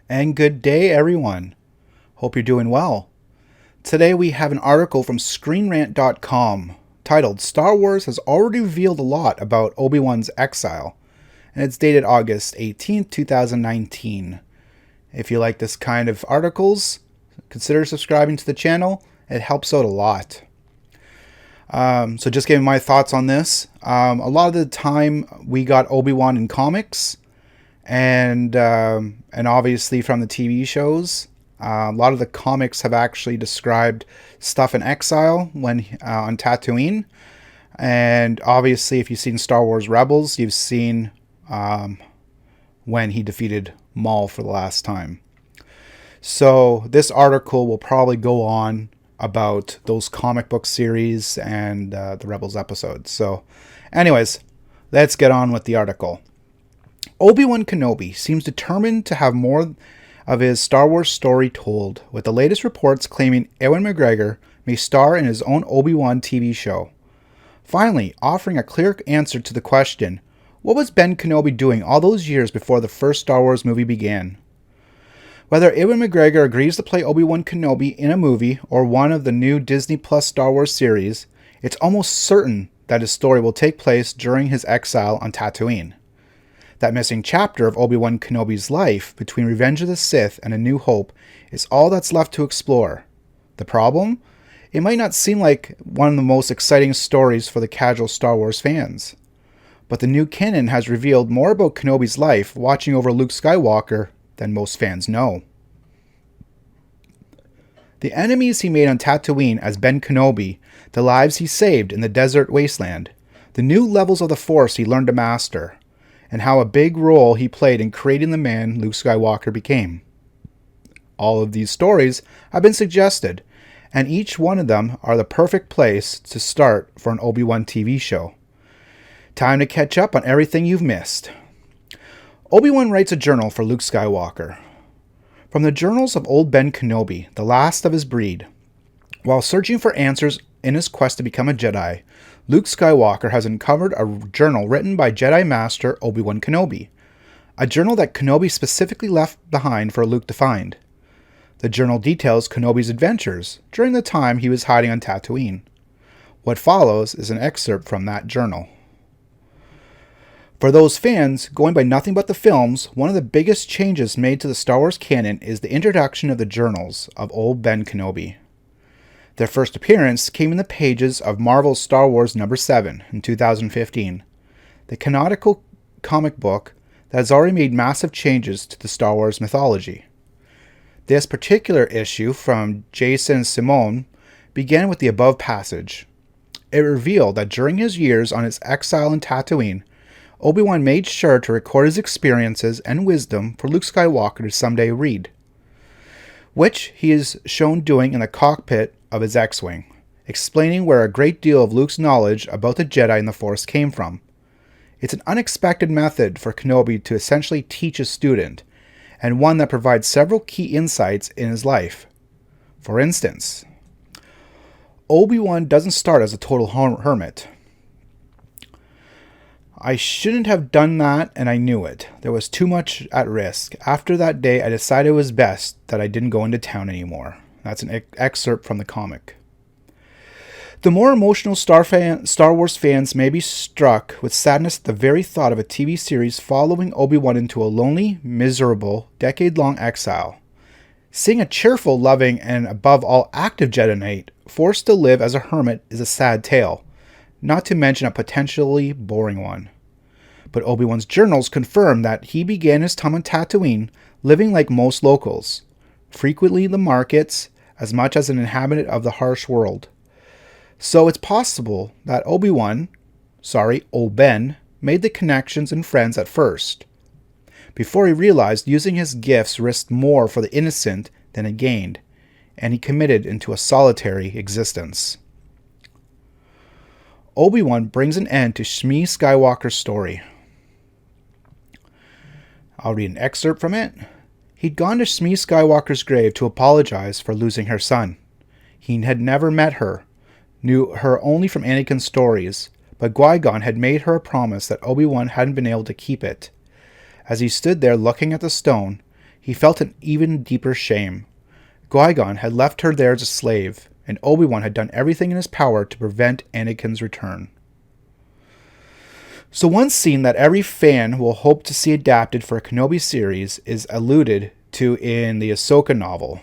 And good day, everyone. Hope you're doing well. Today we have an article from ScreenRant.com titled Star Wars has already revealed a lot about Obi-Wan's Exile, and it's dated August 18th, 2019. If you like this kind of articles, consider subscribing to the channel. It helps out a lot. So just giving my thoughts on this. A lot of the time we got Obi-Wan in comics, and obviously from the TV shows. A lot of the comics have actually described stuff in Exile when on Tatooine, and obviously if you've seen Star Wars Rebels, you've seen when he defeated Maul for the last time. So this article will probably go on about those comic book series and the Rebels episodes. So anyways, let's get on with the article. Obi-Wan Kenobi seems determined to have more of his Star Wars story told, with the latest reports claiming Ewan McGregor may star in his own Obi-Wan TV show. Finally, offering a clear answer to the question, what was Ben Kenobi doing all those years before the first Star Wars movie began? Whether Ewan McGregor agrees to play Obi-Wan Kenobi in a movie or one of the new Disney Plus Star Wars series, it's almost certain that his story will take place during his exile on Tatooine. That missing chapter of Obi-Wan Kenobi's life between Revenge of the Sith and A New Hope is all that's left to explore. The problem? It might not seem like one of the most exciting stories for the casual Star Wars fans. But the new canon has revealed more about Kenobi's life watching over Luke Skywalker than most fans know. The enemies he made on Tatooine as Ben Kenobi, the lives he saved in the desert wasteland, the new levels of the Force he learned to master, and how a big role he played in creating the man Luke Skywalker became. All of these stories have been suggested, and each one of them are the perfect place to start for an Obi-Wan TV show. Time to catch up on everything you've missed. Obi-Wan writes a journal for Luke Skywalker. From the journals of old Ben Kenobi, the last of his breed. While searching for answers in his quest to become a Jedi, Luke Skywalker has uncovered a journal written by Jedi Master Obi-Wan Kenobi, a journal that Kenobi specifically left behind for Luke to find. The journal details Kenobi's adventures during the time he was hiding on Tatooine. What follows is an excerpt from that journal. For those fans going by nothing but the films, one of the biggest changes made to the Star Wars canon is the introduction of the journals of old Ben Kenobi. Their first appearance came in the pages of Marvel's Star Wars number 7 in 2015, the canonical comic book that has already made massive changes to the Star Wars mythology. This particular issue from Jason Simone began with the above passage. It revealed that during his years on his exile in Tatooine, Obi-Wan made sure to record his experiences and wisdom for Luke Skywalker to someday read, which he is shown doing in the cockpit of his X-Wing, explaining where a great deal of Luke's knowledge about the Jedi and the Force came from. It's an unexpected method for Kenobi to essentially teach a student, and one that provides several key insights in his life. For instance, Obi-Wan doesn't start as a total hermit. I shouldn't have done that, and I knew it. There was too much at risk. After that day, I decided it was best that I didn't go into town anymore. That's an excerpt from the comic. The more emotional Star Wars fans may be struck with sadness at the very thought of a TV series following Obi-Wan into a lonely, miserable, decade-long exile. Seeing a cheerful, loving, and above all active Jedi Knight forced to live as a hermit is a sad tale, not to mention a potentially boring one. But Obi-Wan's journals confirm that he began his time on Tatooine living like most locals, frequently the markets, as much as an inhabitant of the harsh world. So it's possible that Obi-Ben, made the connections and friends at first, before he realized using his gifts risked more for the innocent than it gained, and he committed into a solitary existence. Obi-Wan brings an end to Shmi Skywalker's story. I'll read an excerpt from it. He'd gone to Shmi Skywalker's grave to apologize for losing her son. He had never met her, knew her only from Anakin's stories, but Qui-Gon had made her a promise that Obi-Wan hadn't been able to keep it. As he stood there looking at the stone, he felt an even deeper shame. Qui-Gon had left her there as a slave, and Obi-Wan had done everything in his power to prevent Anakin's return. So one scene that every fan will hope to see adapted for a Kenobi series is alluded to in the Ahsoka novel.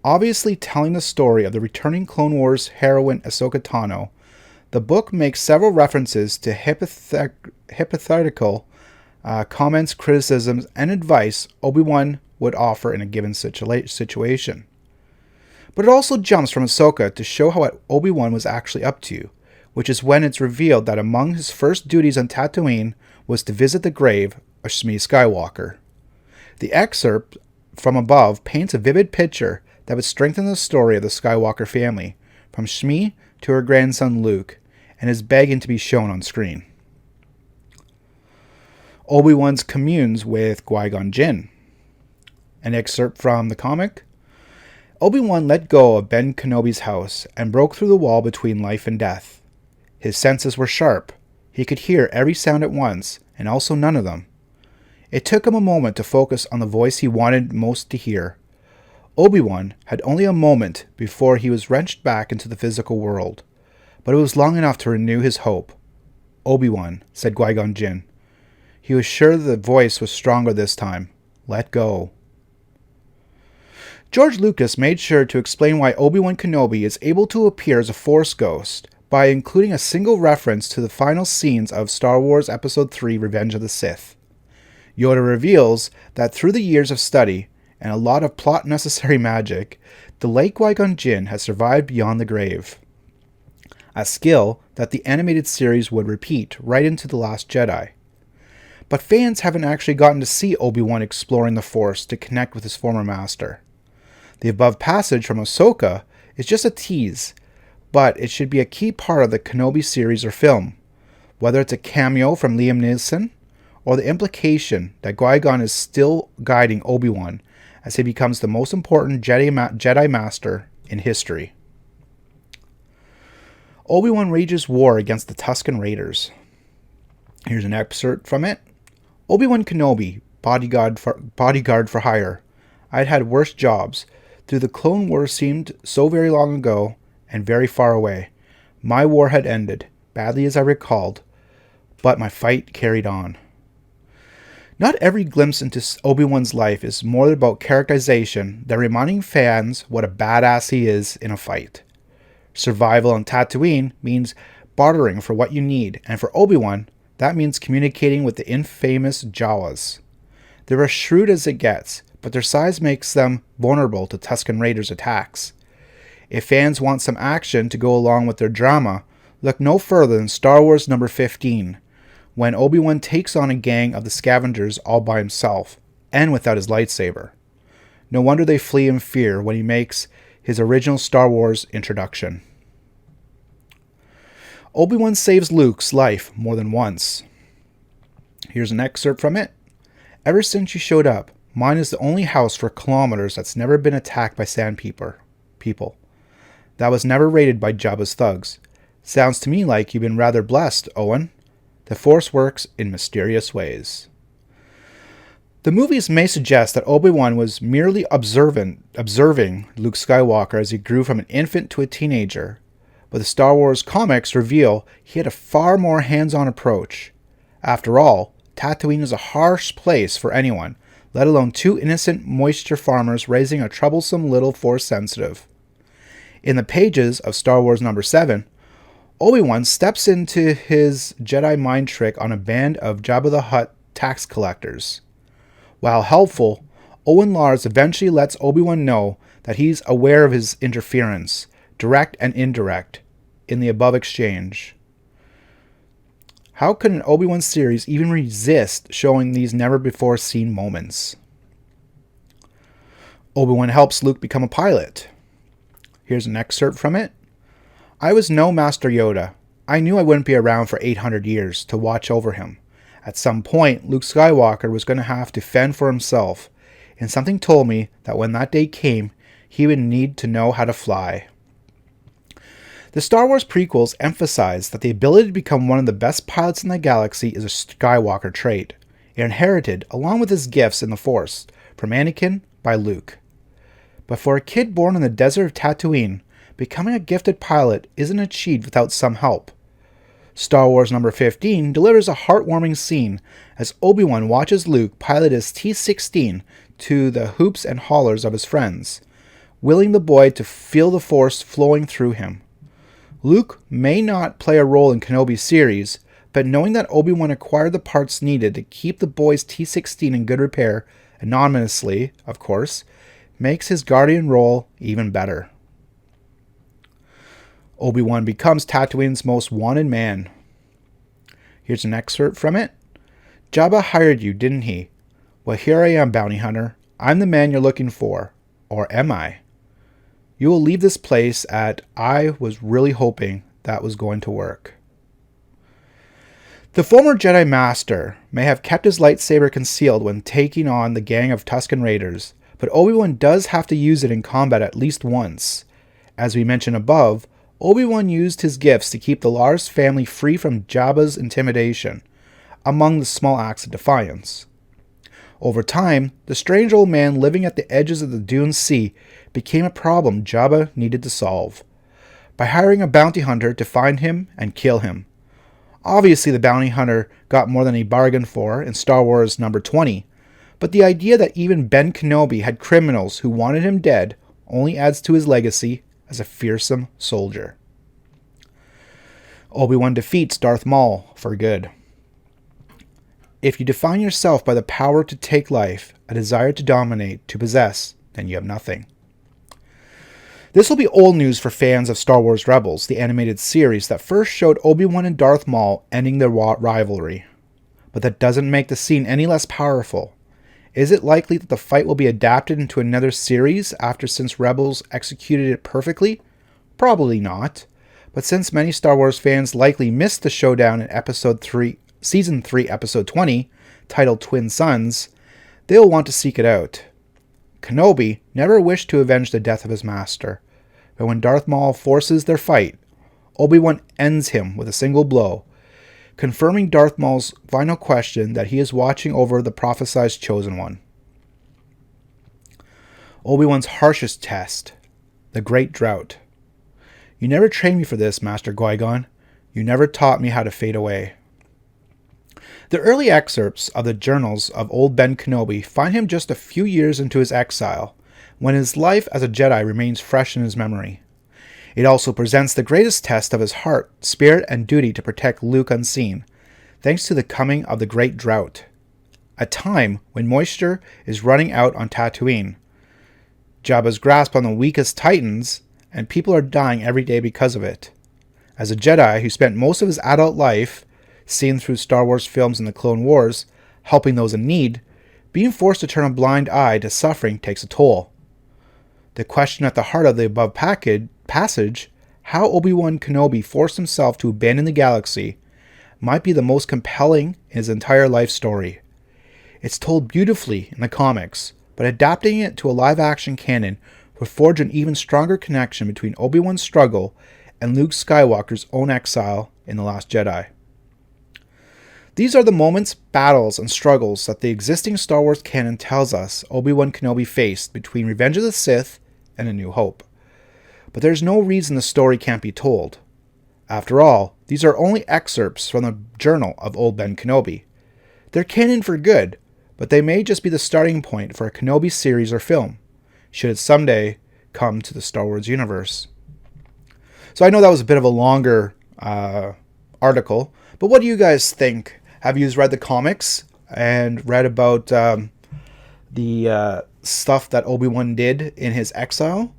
Obviously telling the story of the returning Clone Wars heroine Ahsoka Tano, the book makes several references to hypothetical comments, criticisms, and advice Obi-Wan would offer in a given situation. But it also jumps from Ahsoka to show what Obi-Wan was actually up to, which is when it's revealed that among his first duties on Tatooine was to visit the grave of Shmi Skywalker. The excerpt from above paints a vivid picture that would strengthen the story of the Skywalker family, from Shmi to her grandson Luke, and is begging to be shown on screen. Obi-Wan's communes with Qui-Gon Jinn. An excerpt from the comic. Obi-Wan let go of Ben Kenobi's house and broke through the wall between life and death. His senses were sharp. He could hear every sound at once, and also none of them. It took him a moment to focus on the voice he wanted most to hear. Obi-Wan had only a moment before he was wrenched back into the physical world, but it was long enough to renew his hope. Obi-Wan, said Qui-Gon Jinn. He was sure the voice was stronger this time. Let go. George Lucas made sure to explain why Obi-Wan Kenobi is able to appear as a Force ghost by including a single reference to the final scenes of Star Wars Episode III Revenge of the Sith. Yoda reveals that through the years of study and a lot of plot-necessary magic, the late Qui-Gon Jinn has survived beyond the grave. A skill that the animated series would repeat right into The Last Jedi. But fans haven't actually gotten to see Obi-Wan exploring the Force to connect with his former master. The above passage from Ahsoka is just a tease, but it should be a key part of the Kenobi series or film, whether it's a cameo from Liam Neeson, or the implication that Qui-Gon is still guiding Obi-Wan as he becomes the most important Jedi Master in history. Obi-Wan wages war against the Tusken Raiders. Here's an excerpt from it. Obi-Wan Kenobi, bodyguard for hire. I'd had worse jobs. Through the Clone Wars seemed so very long ago and very far away. My war had ended, badly as I recalled, but my fight carried on. Not every glimpse into Obi-Wan's life is more about characterization than reminding fans what a badass he is in a fight. Survival on Tatooine means bartering for what you need, and for Obi-Wan, that means communicating with the infamous Jawas. They're as shrewd as it gets, but their size makes them vulnerable to Tusken Raiders' attacks. If fans want some action to go along with their drama, look no further than Star Wars number 15, when Obi-Wan takes on a gang of the scavengers all by himself, and without his lightsaber. No wonder they flee in fear when he makes his original Star Wars introduction. Obi-Wan saves Luke's life more than once. Here's an excerpt from it. Ever since you showed up, mine is the only house for kilometers that's never been attacked by sand people. That was never raided by Jabba's thugs. Sounds to me like you've been rather blessed, Owen. The Force works in mysterious ways. The movies may suggest that Obi-Wan was merely observing Luke Skywalker as he grew from an infant to a teenager, but the Star Wars comics reveal he had a far more hands-on approach. After all, Tatooine is a harsh place for anyone, let alone two innocent moisture farmers raising a troublesome little Force sensitive. In the pages of Star Wars number 7, Obi-Wan steps into his Jedi mind trick on a band of Jabba the Hutt tax collectors. While helpful, Owen Lars eventually lets Obi-Wan know that he's aware of his interference, direct and indirect, in the above exchange. How could an Obi-Wan series even resist showing these never-before-seen moments? Obi-Wan helps Luke become a pilot. Here's an excerpt from it. I was no Master Yoda. I knew I wouldn't be around for 800 years to watch over him. At some point, Luke Skywalker was going to have to fend for himself, and something told me that when that day came, he would need to know how to fly. The Star Wars prequels emphasize that the ability to become one of the best pilots in the galaxy is a Skywalker trait, inherited, along with his gifts in the Force, from Anakin by Luke. But for a kid born in the desert of Tatooine, becoming a gifted pilot isn't achieved without some help. Star Wars number 15 delivers a heartwarming scene as Obi-Wan watches Luke pilot his T-16 to the hoops and hollers of his friends, willing the boy to feel the Force flowing through him. Luke may not play a role in Kenobi's series, but knowing that Obi-Wan acquired the parts needed to keep the boy's T-16 in good repair, anonymously, of course, makes his guardian role even better. Obi-Wan becomes Tatooine's most wanted man. Here's an excerpt from it. Jabba hired you, didn't he? Well, here I am, bounty hunter. I'm the man you're looking for. Or am I? You will leave this place at I was really hoping that was going to work. The former Jedi Master may have kept his lightsaber concealed when taking on the gang of Tusken Raiders, but Obi-Wan does have to use it in combat at least once. As we mentioned above, Obi-Wan used his gifts to keep the Lars family free from Jabba's intimidation, among the small acts of defiance. Over time, the strange old man living at the edges of the Dune Sea became a problem Jabba needed to solve, by hiring a bounty hunter to find him and kill him. Obviously, the bounty hunter got more than he bargained for in Star Wars number 20, but the idea that even Ben Kenobi had criminals who wanted him dead only adds to his legacy as a fearsome soldier. Obi-Wan defeats Darth Maul for good. If you define yourself by the power to take life, a desire to dominate, to possess, then you have nothing. This will be old news for fans of Star Wars Rebels, the animated series that first showed Obi-Wan and Darth Maul ending their rivalry. But that doesn't make the scene any less powerful. Is it likely that the fight will be adapted into another series since Rebels executed it perfectly? Probably not. But since many Star Wars fans likely missed the showdown in Season 3, Episode 20, titled Twin Sons, they'll want to seek it out. Kenobi never wished to avenge the death of his master, but when Darth Maul forces their fight, Obi-Wan ends him with a single blow, confirming Darth Maul's final question that he is watching over the prophesied chosen one. Obi-Wan's harshest test, the Great Drought. You never trained me for this, Master Qui-Gon. You never taught me how to fade away. The early excerpts of the journals of old Ben Kenobi find him just a few years into his exile, when his life as a Jedi remains fresh in his memory. It also presents the greatest test of his heart, spirit, and duty to protect Luke unseen, thanks to the coming of the Great Drought, a time when moisture is running out on Tatooine, Jabba's grasp on the weakest Titans, and people are dying every day because of it. As a Jedi who spent most of his adult life, seen through Star Wars films and the Clone Wars, helping those in need, being forced to turn a blind eye to suffering takes a toll. The question at the heart of the above passage, how Obi-Wan Kenobi forced himself to abandon the galaxy, might be the most compelling in his entire life story. It's told beautifully in the comics, but adapting it to a live-action canon would forge an even stronger connection between Obi-Wan's struggle and Luke Skywalker's own exile in The Last Jedi. These are the moments, battles, and struggles that the existing Star Wars canon tells us Obi-Wan Kenobi faced between Revenge of the Sith and A New Hope. But there's no reason the story can't be told. After all, these are only excerpts from the journal of old Ben Kenobi. They're canon for good, but they may just be the starting point for a Kenobi series or film, should it someday come to the Star Wars universe. So I know that was a bit of a longer article, but what do you guys think? Have you read the comics and read about the stuff that Obi-Wan did in his exile?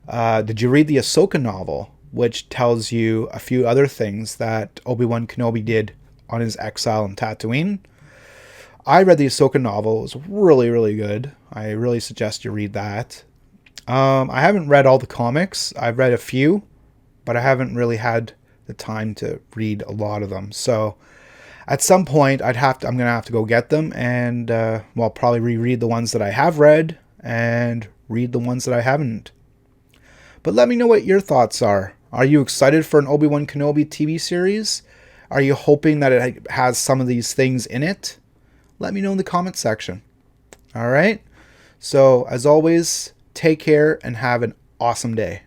Did you read the Ahsoka novel, which tells you a few other things that Obi-Wan Kenobi did on his exile in Tatooine? I read the Ahsoka novel. It was really, really good. I really suggest you read that. I haven't read all the comics. I've read a few, but I haven't really had the time to read a lot of them. So at some point, I'm going to have to go get them and, probably reread the ones that I have read and read the ones that I haven't. But let me know what your thoughts are. Are you excited for an Obi-Wan Kenobi TV series? Are you hoping that it has some of these things in it? Let me know in the comment section. All right. So, as always, take care and have an awesome day.